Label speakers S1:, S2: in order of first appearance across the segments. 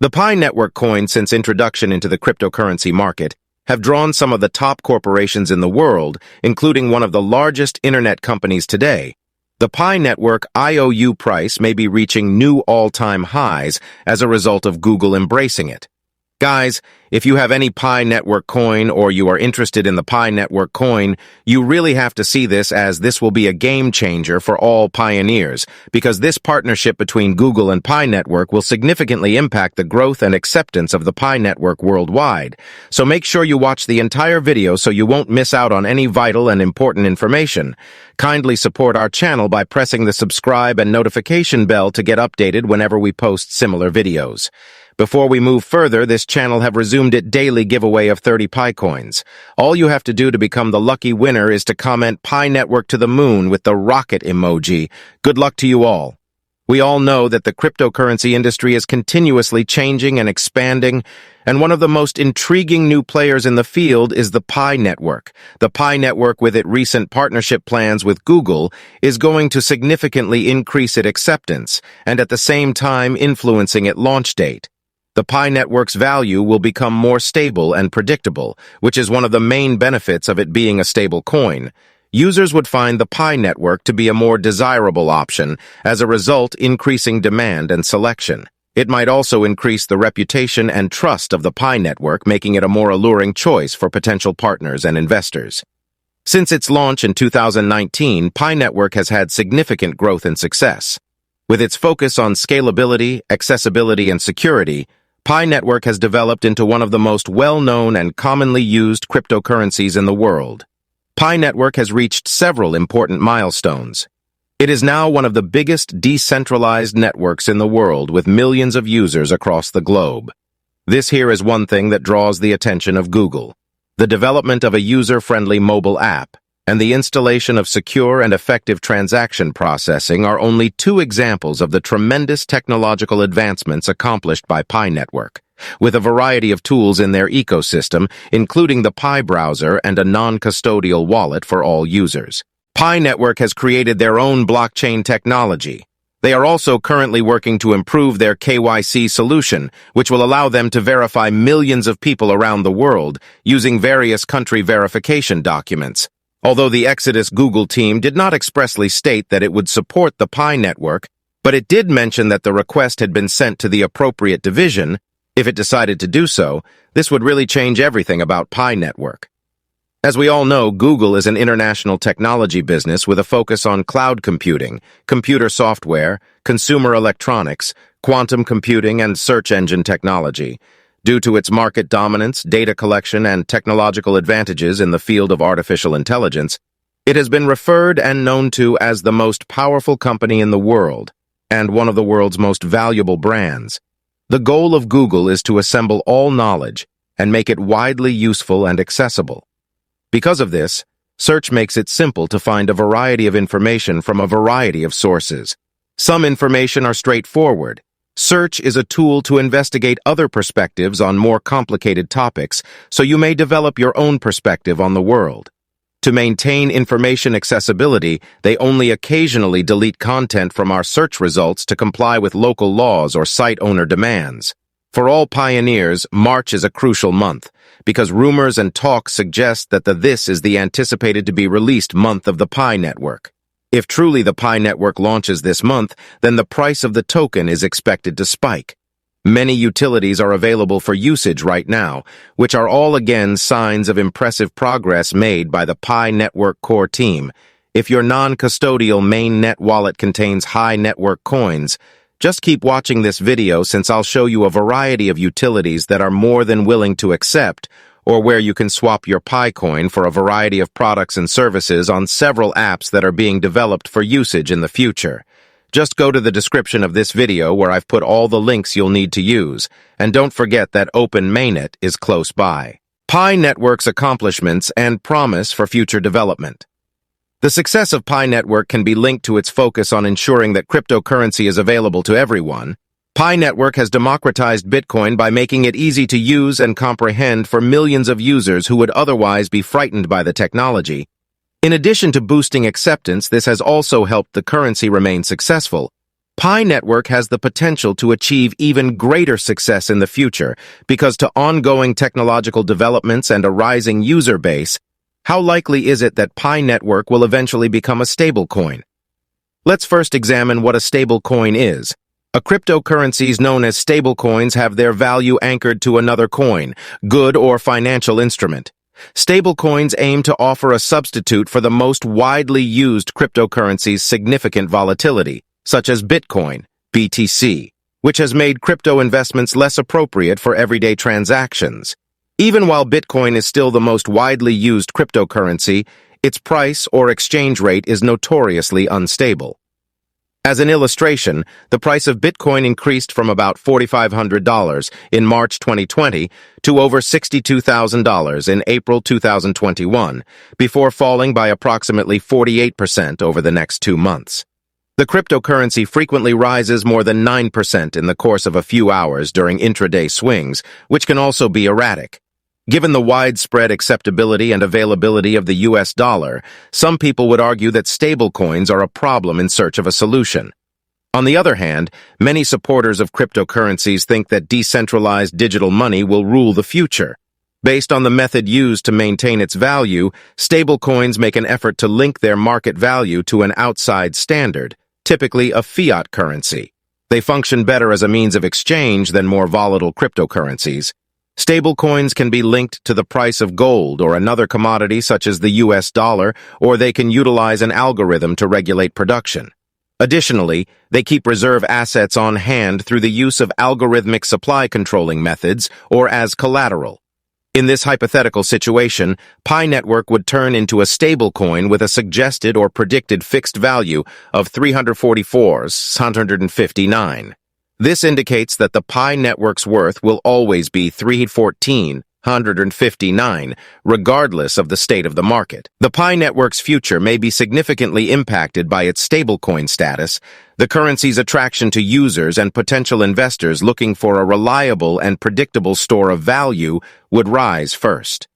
S1: The Pi Network coins, since introduction into the cryptocurrency market, have drawn some of the top corporations in the world, including one of the largest internet companies today. The Pi Network IOU price may be reaching new all-time highs as a result of Google embracing it. Guys, if you have any Pi Network coin or you are interested in the Pi Network coin, you really have to see this, as this will be a game changer for all pioneers, because this partnership between Google and Pi Network will significantly impact the growth and acceptance of the Pi Network worldwide. So make sure you watch the entire video so you won't miss out on any vital and important information. Kindly support our channel by pressing the subscribe and notification bell to get updated whenever we post similar videos. Before we move further, this channel have resumed its daily giveaway of 30 Pi coins. All you have to do to become the lucky winner is to comment Pi Network to the moon with the rocket emoji. Good luck to you all. We all know that the cryptocurrency industry is continuously changing and expanding, and one of the most intriguing new players in the field is the Pi Network. The Pi Network, with its recent partnership plans with Google, is going to significantly increase its acceptance, and at the same time influencing its launch date. The Pi Network's value will become more stable and predictable, which is one of the main benefits of it being a stable coin. Users would find the Pi Network to be a more desirable option, as a result increasing demand and selection. It might also increase the reputation and trust of the Pi Network, making it a more alluring choice for potential partners and investors. Since its launch in 2019, Pi Network has had significant growth and success. With its focus on scalability, accessibility, and security, Pi Network has developed into one of the most well-known and commonly used cryptocurrencies in the world. Pi Network has reached several important milestones. It is now one of the biggest decentralized networks in the world, with millions of users across the globe. This here is one thing that draws the attention of Google: the development of a user-friendly mobile app and the installation of secure and effective transaction processing are only two examples of the tremendous technological advancements accomplished by Pi Network, with a variety of tools in their ecosystem, including the Pi browser and a non-custodial wallet for all users. Pi Network has created their own blockchain technology. They are also currently working to improve their KYC solution, which will allow them to verify millions of people around the world using various country verification documents. Although the Exodus Google team did not expressly state that it would support the Pi Network, but it did mention that the request had been sent to the appropriate division. If it decided to do so, this would really change everything about Pi Network. As we all know, Google is an international technology business with a focus on cloud computing, computer software, consumer electronics, quantum computing, and search engine technology. Due to its market dominance, data collection, and technological advantages in the field of artificial intelligence, it has been referred and known to as the most powerful company in the world and one of the world's most valuable brands. The goal of Google is to assemble all knowledge and make it widely useful and accessible. Because of this, search makes it simple to find a variety of information from a variety of sources. Some information are straightforward. Search is a tool to investigate other perspectives on more complicated topics, so you may develop your own perspective on the world. To maintain information accessibility, they only occasionally delete content from our search results to comply with local laws or site owner demands. For all pioneers, March is a crucial month, because rumors and talk suggest that this is the anticipated to be released month of the Pi Network. If truly the Pi Network launches this month, then the price of the token is expected to spike. Many utilities are available for usage right now, which are all again signs of impressive progress made by the Pi Network core team. If your non-custodial mainnet wallet contains high network coins, just keep watching this video, since I'll show you a variety of utilities that are more than willing to accept, or where you can swap your Pi coin for a variety of products and services on several apps that are being developed for usage in the future. Just go to the description of this video where I've put all the links you'll need to use, and don't forget that Open Mainnet is close by. Pi Network's accomplishments and promise for future development. The success of Pi Network can be linked to its focus on ensuring that cryptocurrency is available to everyone. Pi Network has democratized Bitcoin by making it easy to use and comprehend for millions of users who would otherwise be frightened by the technology. In addition to boosting acceptance, this has also helped the currency remain successful. Pi Network has the potential to achieve even greater success in the future because to ongoing technological developments and a rising user base, how likely is it that Pi Network will eventually become a stablecoin? Let's first examine what a stablecoin is. Cryptocurrencies known as stablecoins have their value anchored to another coin, good or financial instrument. Stablecoins aim to offer a substitute for the most widely used cryptocurrencies' significant volatility, such as Bitcoin, BTC, which has made crypto investments less appropriate for everyday transactions. Even while Bitcoin is still the most widely used cryptocurrency, its price or exchange rate is notoriously unstable. As an illustration, the price of Bitcoin increased from about $4,500 in March 2020 to over $62,000 in April 2021, before falling by approximately 48% over the next 2 months. The cryptocurrency frequently rises more than 9% in the course of a few hours during intraday swings, which can also be erratic. Given the widespread acceptability and availability of the US dollar, some people would argue that stablecoins are a problem in search of a solution. On the other hand, many supporters of cryptocurrencies think that decentralized digital money will rule the future. Based on the method used to maintain its value, stablecoins make an effort to link their market value to an outside standard, typically a fiat currency. They function better as a means of exchange than more volatile cryptocurrencies. Stablecoins can be linked to the price of gold or another commodity such as the US dollar, or they can utilize an algorithm to regulate production. Additionally, they keep reserve assets on hand through the use of algorithmic supply controlling methods or as collateral. In this hypothetical situation, Pi Network would turn into a stablecoin with a suggested or predicted fixed value of 344,159. This indicates that the Pi Network's worth will always be 314,159, regardless of the state of the market. The Pi Network's future may be significantly impacted by its stablecoin status, the currency's attraction to users and potential investors looking for a reliable and predictable store of value would rise first.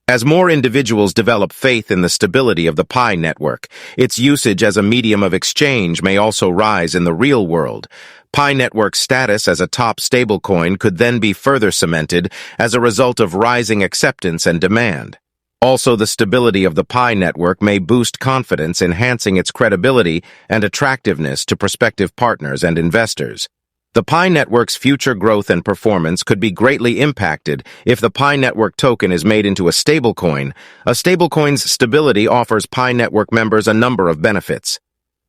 S1: As more individuals develop faith in the stability of the Pi Network, its usage as a medium of exchange may also rise in the real world. Pi Network's status as a top stablecoin could then be further cemented as a result of rising acceptance and demand. Also, the stability of the Pi Network may boost confidence, enhancing its credibility and attractiveness to prospective partners and investors. The Pi Network's future growth and performance could be greatly impacted if the Pi Network token is made into a stablecoin. A stablecoin's stability offers Pi Network members a number of benefits.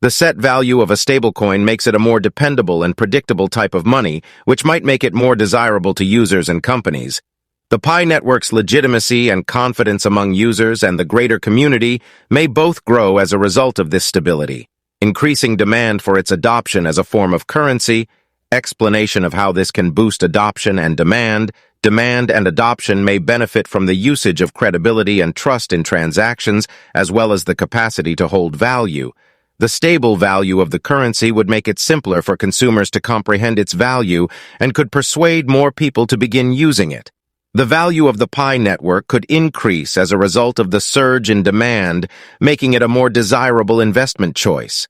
S1: The set value of a stablecoin makes it a more dependable and predictable type of money, which might make it more desirable to users and companies. The Pi Network's legitimacy and confidence among users and the greater community may both grow as a result of this stability, increasing demand for its adoption as a form of currency. Explanation of how this can boost adoption and demand. Demand and adoption may benefit from the usage of credibility and trust in transactions, as well as the capacity to hold value. The stable value of the currency would make it simpler for consumers to comprehend its value and could persuade more people to begin using it. The value of the Pi Network could increase as a result of the surge in demand, making it a more desirable investment choice.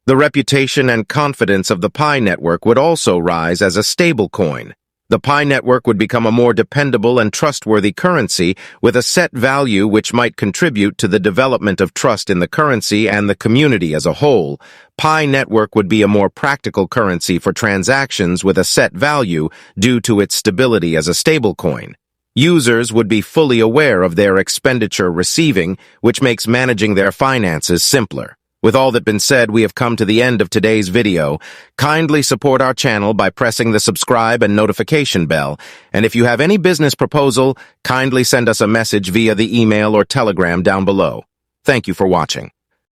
S1: The reputation and confidence of the Pi Network would also rise as a stable coin. The Pi Network would become a more dependable and trustworthy currency with a set value which might contribute to the development of trust in the currency and the community as a whole. Pi Network would be a more practical currency for transactions with a set value due to its stability as a stablecoin. Users would be fully aware of their expenditure receiving, which makes managing their finances simpler. With all that been said, we have come to the end of today's video. Kindly support our channel by pressing the subscribe and notification bell. And if you have any business proposal, kindly send us a message via the email or telegram down below. Thank you for watching.